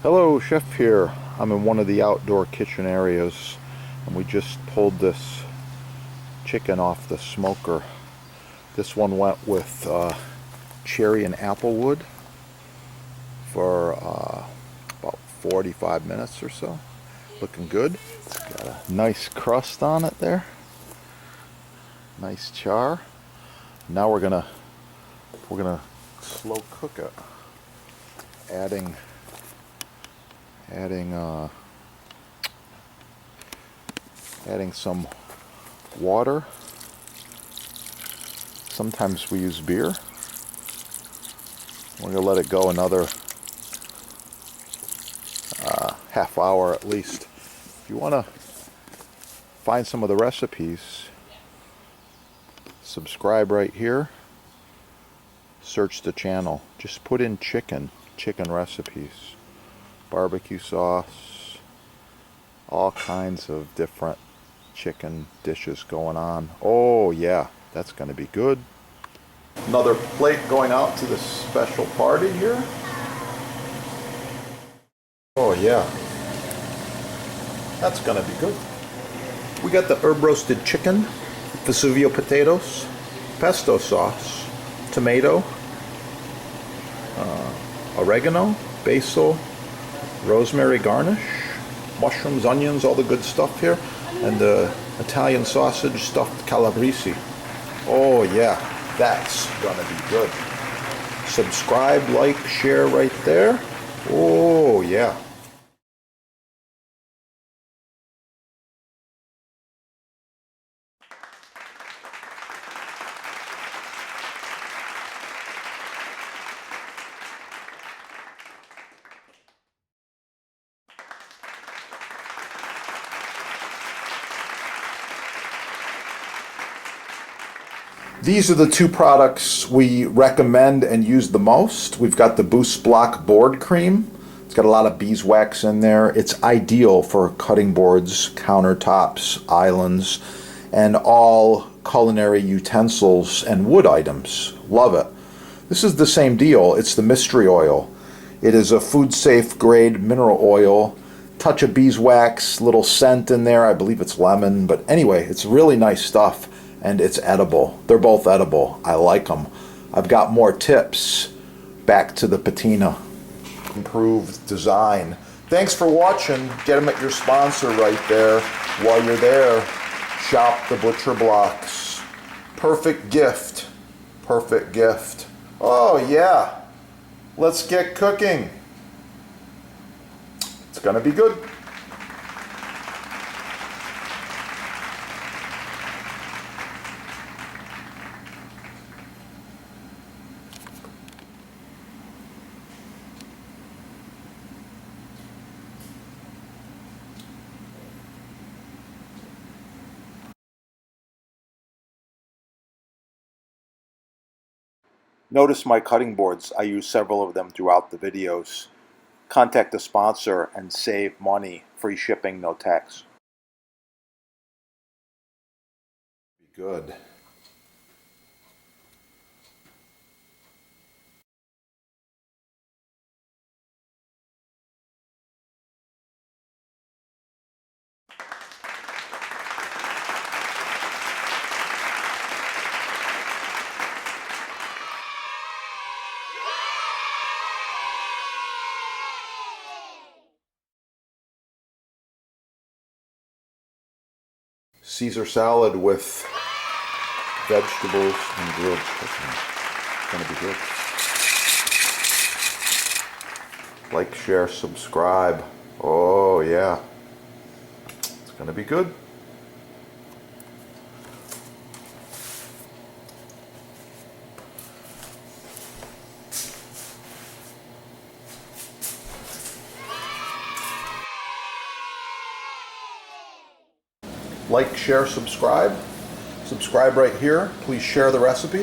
Hello, Chef here. I'm in one of the outdoor kitchen areas and we just pulled this chicken off the smoker. This one went with cherry and applewood for about 45 minutes or so. Looking good. It's got a nice crust on it there. Nice char. Now we're gonna slow cook it. Adding some water. Sometimes we use beer. We're gonna let it go another half hour at least. If you want to find some of the recipes, subscribe right here. Search the channel. Just put in chicken recipes, barbecue sauce, all kinds of different chicken dishes going on. Oh yeah, that's going to be good. Another plate going out to this special party here. Oh yeah, that's going to be good. We got the herb roasted chicken, Vesuvio potatoes, pesto sauce, tomato, oregano, basil, rosemary garnish, mushrooms, onions, all the good stuff here, and the Italian sausage stuffed calabrese. Oh yeah, that's gonna be good. Subscribe, like, share right there. Oh yeah. These are the two products we recommend and use the most. We've got the Boost Block board cream. It's got a lot of beeswax in there. It's ideal for cutting boards, countertops, islands, and all culinary utensils and wood items. Love it. This is the same deal. It's the mystery oil. It is a food safe grade mineral oil. Touch of beeswax, little scent in there. I believe it's lemon, but anyway, it's really nice stuff. And it's edible. They're both edible. I like them. I've got more tips. Back to the patina. Improved design. Thanks for watching. Get them at your sponsor right there. While you're there, shop the butcher blocks. Perfect gift. Perfect gift. Oh yeah. Let's get cooking. It's gonna be good. Notice my cutting boards. I use several of them throughout the videos. Contact the sponsor and save money. Free shipping, no tax. Good. Caesar salad with vegetables and grilled chicken. It's gonna be good. Like, share, subscribe. Oh yeah. It's gonna be good. Like, share, subscribe. Subscribe right here. Please share the recipe.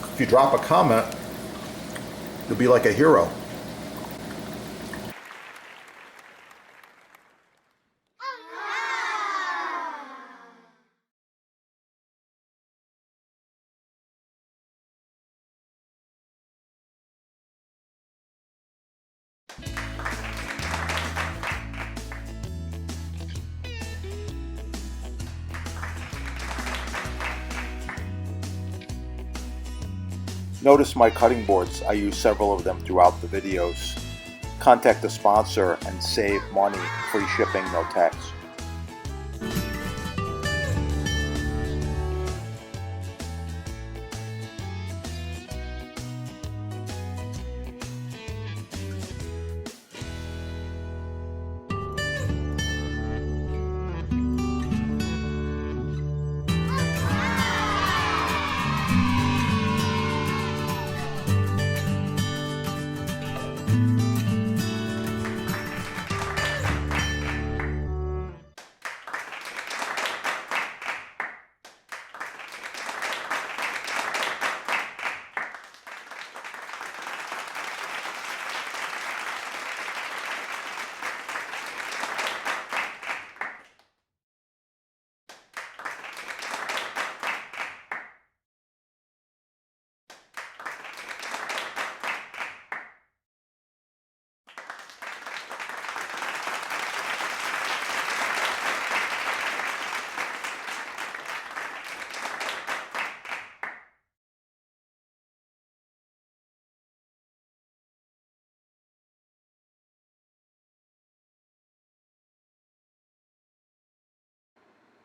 If you drop a comment, you'll be like a hero. Notice my cutting boards. I use several of them throughout the videos. Contact the sponsor and save money. Free shipping, no tax.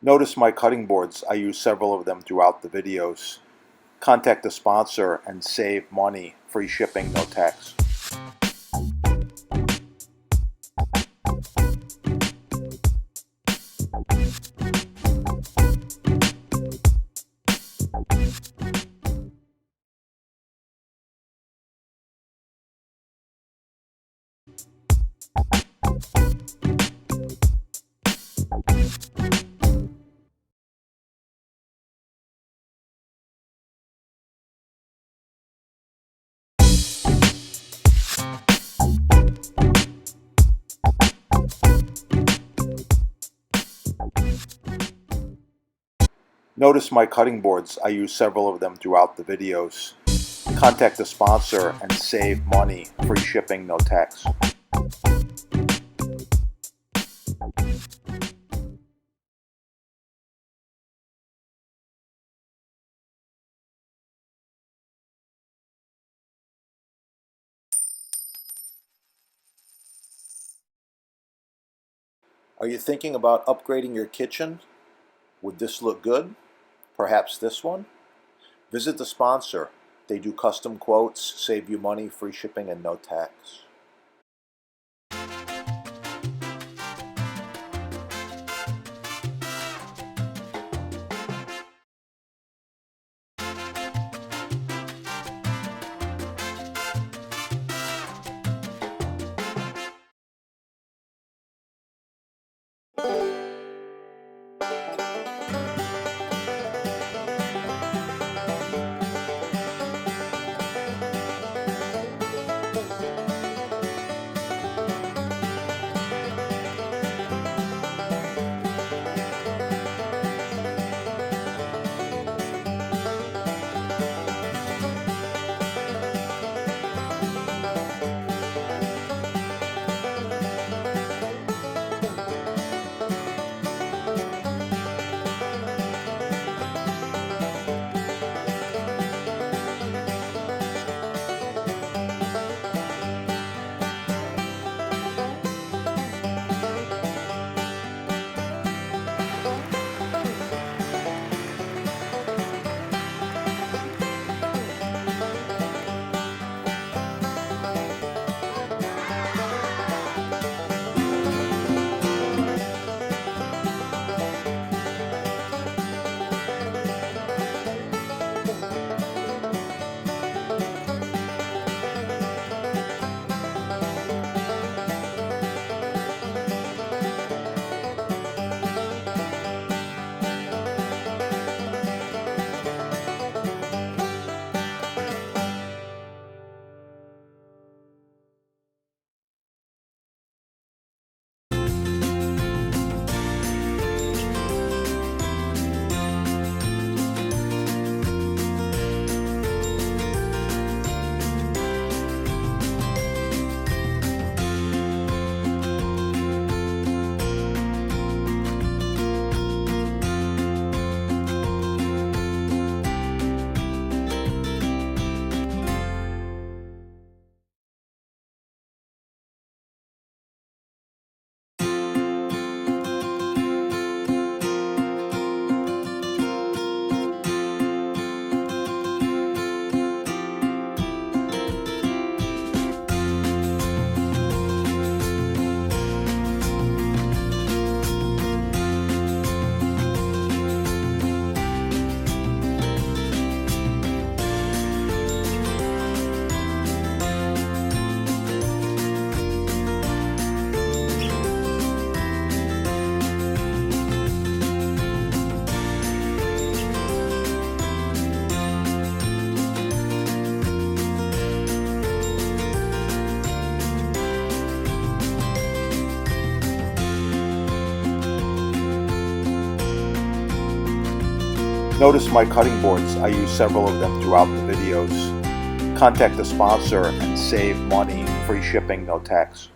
Notice my cutting boards. I use several of them throughout the videos. Contact the sponsor and save money. Free shipping, no tax. Notice my cutting boards. I use several of them throughout the videos. Contact the sponsor and save money. Free shipping, no tax. Are you thinking about upgrading your kitchen? Would this look good? Perhaps this one? Visit the sponsor. They do custom quotes, save you money, free shipping, and no tax. noticed my cutting boards, I use several of them throughout the videos. Contact the sponsor and save money, free shipping, no tax.